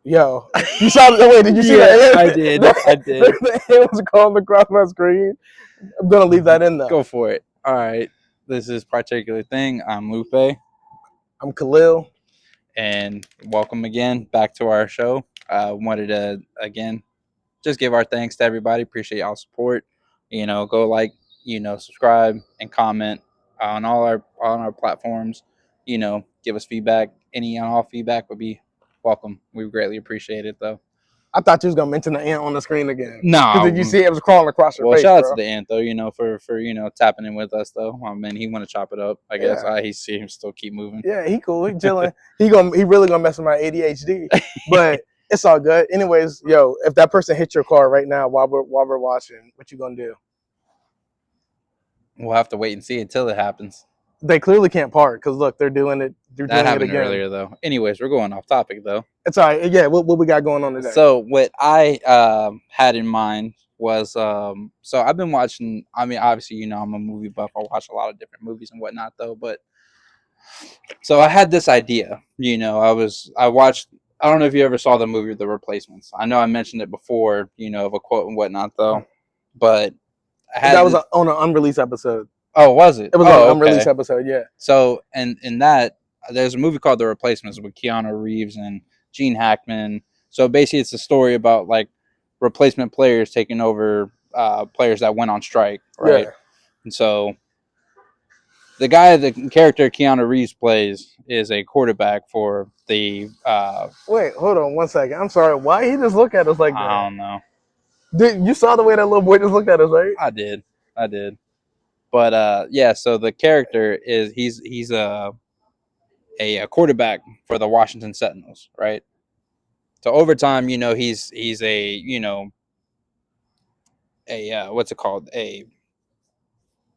Yo, you saw the wait? Did you see that? I did. I did. The hand was crawling across my screen. I'm gonna leave that in though. Go for it. All right. This is Particular Thing. I'm Lupe. I'm Khalil. And welcome again back to our show. Wanted to, again, just give our thanks to everybody. Appreciate y'all's support. Go like, subscribe and comment on our platforms. Give us feedback. Any and all feedback would be welcome. We greatly appreciate it, though. I thought you was gonna mention the ant on the screen again. No, did you see it was crawling across your face? Shout bro. out to the ant though. For tapping in with us though. I mean, he want to chop it up. I guess he see him still keep moving. Yeah, he cool. He chilling. he really gonna mess with my ADHD, but it's all good. Anyways, yo, if that person hits your car right now while we're watching, what you gonna do? We'll have to wait and see until it happens. They clearly can't park because look, they're doing it. That happened earlier though. Anyways, we're going off topic though. It's all right. Yeah, what we got going on today? So what I had in mind was so I've been watching. I mean, obviously, I'm a movie buff. I watch a lot of different movies and whatnot though. But so I had this idea. I watched. I don't know if you ever saw the movie The Replacements. I know I mentioned it before. Of a quote and whatnot though. But that was on an unreleased episode. Oh, was it? It was an unreleased episode, yeah. So, and in that, there's a movie called The Replacements with Keanu Reeves and Gene Hackman. So basically, it's a story about like replacement players taking over players that went on strike, right? Yeah. And so, the character Keanu Reeves plays is a quarterback for the. Wait, hold on 1 second. I'm sorry. Why he just look at us like that? I don't know. You saw the way that little boy just looked at us, right? I did. But yeah, so the character is he's a quarterback for the Washington Sentinels, right? So over time, he's a what's it called? A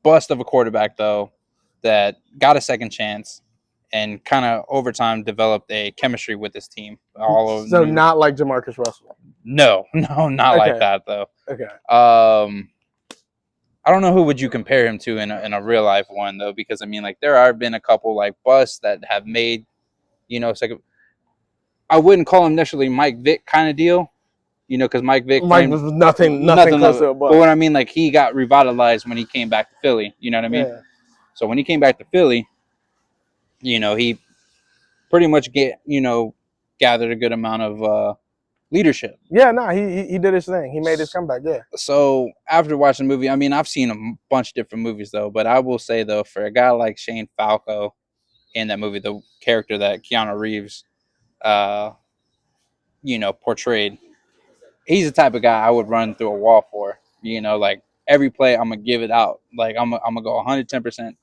bust of a quarterback though that got a second chance and kind of over time developed a chemistry with this team. Not like Jamarcus Russell. No, not like that though. Okay. I don't know who would you compare him to in a real life one though, because I mean, like there have been a couple like busts that have made, it's like I wouldn't call him necessarily Mike Vick kind of deal, because Mike Vick was nothing close to a bust. But what I mean, like he got revitalized when he came back to Philly. You know what I mean? Yeah. So when he came back to Philly, he pretty much gathered a good amount of leadership. Yeah, no, he did his thing. He made his comeback, yeah. So after watching the movie, I mean, I've seen a bunch of different movies though, but I will say though, for a guy like Shane Falco in that movie, the character that Keanu Reeves, portrayed, he's the type of guy I would run through a wall for. Like every play, I'm gonna give it out. Like I'm gonna go 110%,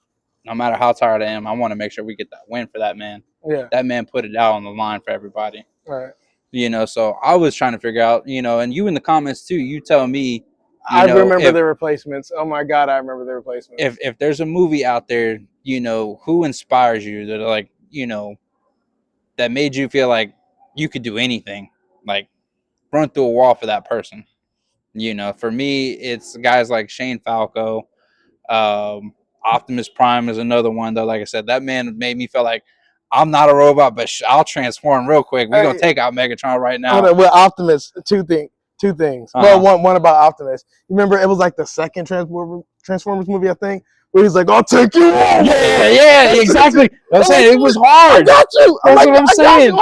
no matter how tired I am. I want to make sure we get that win for that man. Yeah, that man put it out on the line for everybody. Right. So I was trying to figure out, and you in the comments too, you tell me. I remember The Replacements. Oh my God, I remember The Replacements. If there's a movie out there, who inspires you that like, that made you feel like you could do anything, like run through a wall for that person. For me, it's guys like Shane Falco. Optimus Prime is another one though. Like I said, that man made me feel like I'm not a robot, but I'll transform real quick. We're gonna take out Megatron right now. With Optimus, two things. Well, one about Optimus. You remember it was like the second Transformers movie, I think, where he's like, "I'll take you on." Yeah, exactly. I'm saying it was hard. I got you. That's what I'm saying.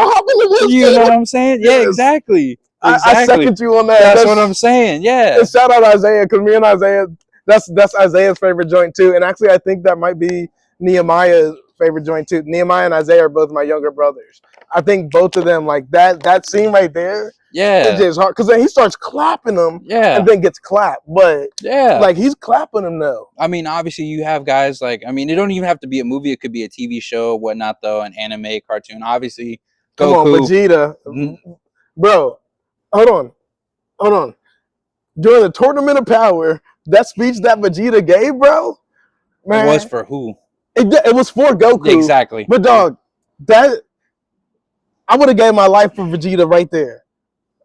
You know what I'm saying? Yeah, exactly. I second you on that. That's what I'm saying. Yeah. And shout out Isaiah, because me and Isaiah, that's Isaiah's favorite joint too. And actually, I think that might be Nehemiah's favorite joint too. Nehemiah and Isaiah are both my younger brothers. I think both of them, like that scene right there. Yeah, it's just hard because then he starts clapping them. Yeah, and then gets clapped. But yeah, like he's clapping them though. I mean, obviously you have guys like, I mean, it don't even have to be a movie. It could be a TV show, whatnot though, an anime, cartoon. Obviously, Goku. Come on, Vegeta, bro. Hold on. During the Tournament of Power, that speech that Vegeta gave, bro, man, it was for who? It was for Goku. Exactly. But dog, that I would have gave my life for Vegeta right there.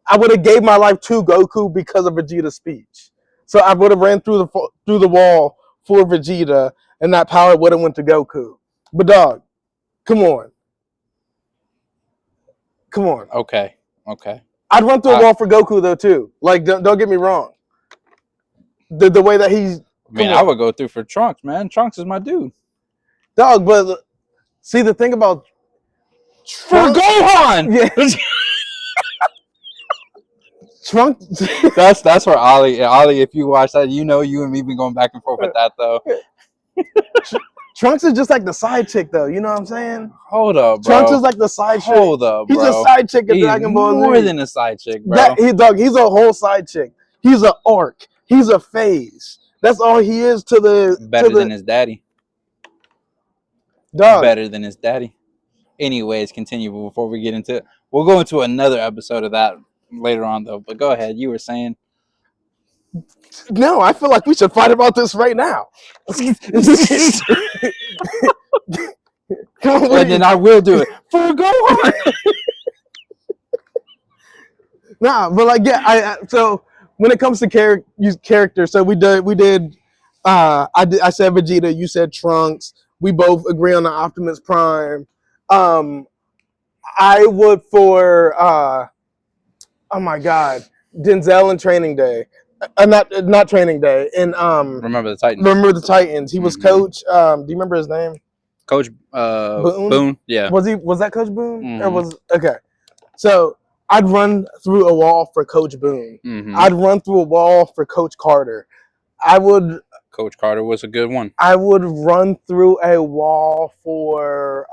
I would have gave my life to Goku because of Vegeta's speech. So I would have ran through the wall for Vegeta, and that power would have went to Goku. But dog, come on. Okay. Okay. I'd run through a I- wall for Goku though too. Like, don't get me wrong. The way that he's I mean, come I on, would go through for Trunks, man. Trunks is my dude. dog. But see, the thing about For Trunks, Gohan. yeah, Trunks. That's for Ollie. Ollie, if you watch that, you know you and me been going back and forth with that though. Trunks is just like the side chick though. You know what I'm saying? Hold up, Trunks bro. is like the side chick. Hold up, He's a bro. side chick in He's Dragon Ball more Z. than a side chick, bro. That he dog. He's a whole side chick. He's an arc. He's a phase. That's all he is to the Better to the than his daddy. dog. Better than his daddy. Anyways, continue before we get into it. We'll go into another episode of that later on, though. But go ahead. You were saying. No, I feel like we should fight about this right now. Come on, And then I will do it. For Gohan. nah, but like yeah, so when it comes to character, so we did. I said Vegeta. You said Trunks. We both agree on the Optimus Prime. I would for oh my God, Denzel in Training Day. Not Training Day. And Remember the Titans. Remember the Titans. He was Mhm. coach. Do you remember his name? Coach Boone. Yeah. Was that Coach Boone? Or Mhm. was okay. So I'd run through a wall for Coach Boone. Mhm. I'd run through a wall for Coach Carter. I would Coach Carter was a good one. run through a wall for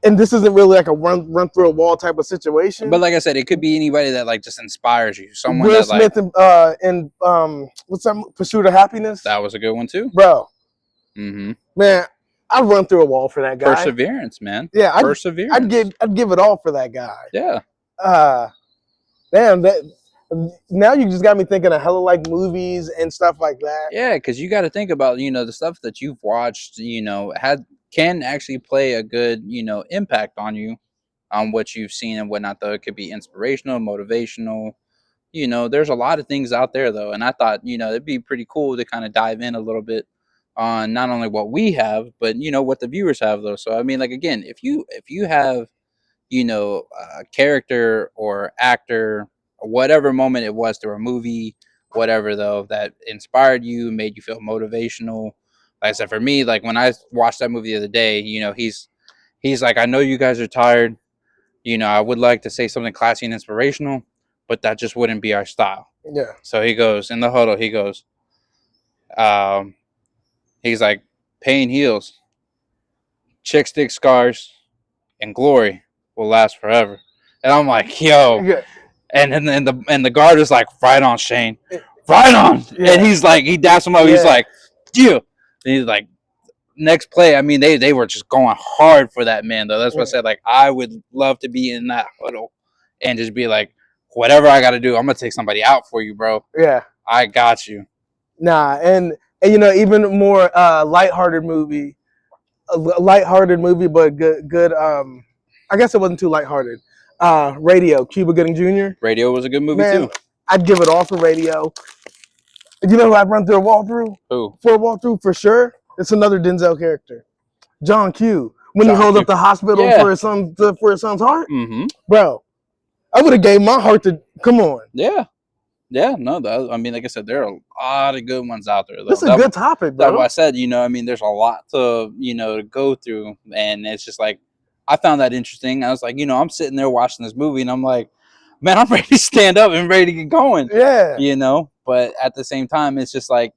and this isn't really like a run through a wall type of situation. But like I said, it could be anybody that like just inspires you. Someone Will that like Smith and what's that, Pursuit of Happiness? that was a good one too. Bro, Mm-hmm. man, I'd run through a wall for that guy. Perseverance, man. Yeah, Perseverance. I'd give it all for that guy. Yeah. Damn, that now you just got me thinking of hella like movies and stuff like that. Yeah, because you got to think about, the stuff that you've watched, can actually play a good, impact on you, on what you've seen and whatnot, though. It could be inspirational, motivational. There's a lot of things out there, though. And I thought, it'd be pretty cool to kind of dive in a little bit on not only what we have, but, what the viewers have, though. So, I mean, like, again, if you have, a character or actor, or whatever moment it was through a movie, whatever though, that inspired you, made you feel motivational. Like I said, for me, like when I watched that movie the other day, he's like, I know you guys are tired. I would like to say something classy and inspirational, but that just wouldn't be our style. Yeah. So he goes in the huddle. He goes, he's like, pain heals, chick stick scars, and glory will last forever. And I'm like, yo. Yeah. And the guard is like, right on, Shane. Right on. Yeah. And he's like, he daps him up. He's Yeah. like, yeah. And he's like, next play. I mean, they were just going hard for that man, though. That's what I said. Like, I would love to be in that huddle and just be like, whatever I got to do, I'm going to take somebody out for you, bro. Yeah. I got you. Nah, and even more lighthearted movie, but good. I guess it wasn't too lighthearted. Radio, Cuba Gooding Jr. Radio was a good movie, Man, too. I'd give it all for Radio. You know who I'd run through a wall through? Who? For a wall through, for sure. It's another Denzel character. John Q. When John he holds Q. up the hospital Yeah. for his son's heart. Mm-hmm. Bro, I would have gave my heart to, come on. Yeah. Yeah, no, I mean, like I said, there are a lot of good ones out there, though. This is a good topic, That's bro. why I said, I mean, there's a lot to, to go through. And it's just like, I found that interesting. I was like, I'm sitting there watching this movie and I'm like, man, I'm ready to stand up and ready to get going. Yeah. But at the same time, it's just like,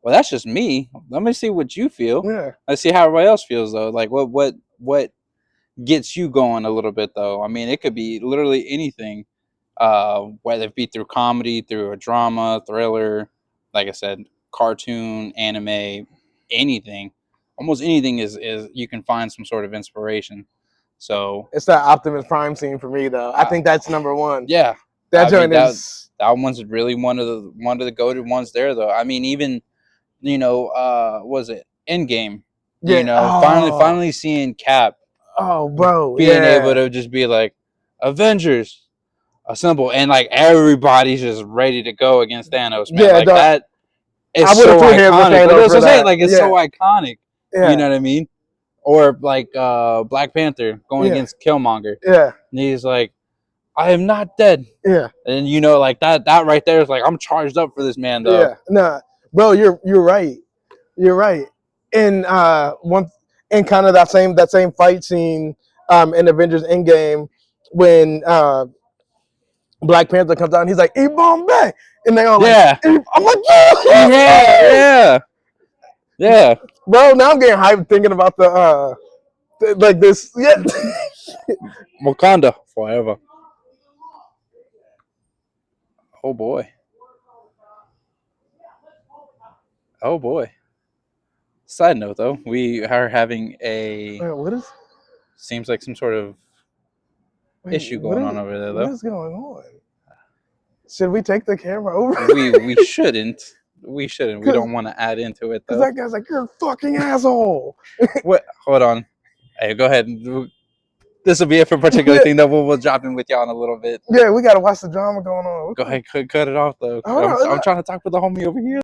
well, that's just me. Let me see what you feel. Yeah. Let's see how everybody else feels, though. Like, what gets you going a little bit, though? I mean, it could be literally anything. Whether it be through comedy, through a drama, thriller, like I said, cartoon, anime, anything, almost anything is you can find some sort of inspiration. So It's that Optimus Prime scene for me, though. I think that's number one. yeah, That I joint mean, is. that one's really one of the go-to ones there, though. I mean, even was it Endgame? Yeah. Finally seeing Cap Oh, bro. being able to just be like, Avengers assemble, and like everybody's just ready to go against Thanos, man. Yeah, like dog. that is I so would've threw hands with iconic. Thanos But that's for what I'm saying, that. like it's so iconic. Yeah. You know what I mean? Or like Black Panther going Yeah. against Killmonger, Yeah, and he's like, "I am not dead," yeah, and you know, like that right there is like, I'm charged up for this man, though. yeah. Nah, bro, you're right. You're right. And one and kind of that same fight scene in Avengers Endgame when Black Panther comes out and he's like, "E Bombay," and they all like, Yeah, I'm like, yeah, yeah. bro. Now I'm getting hyped thinking about like this. Yeah, Wakanda forever. Oh boy. Oh boy. Side note, though, we are having a what is? seems like some sort of Wait, issue going on over there, what though. is going on? Should we take the camera over? We shouldn't. We shouldn't. We Because don't want to add into it, though. that guy's like, "You're a fucking asshole." What? Hold on. Hey, go ahead. This will be it for a particular thing, though. We'll drop in with y'all in a little bit. Yeah, we gotta watch the drama going on. Go ahead, cut it off, though. Hold on, I'm trying to talk with the homie over here.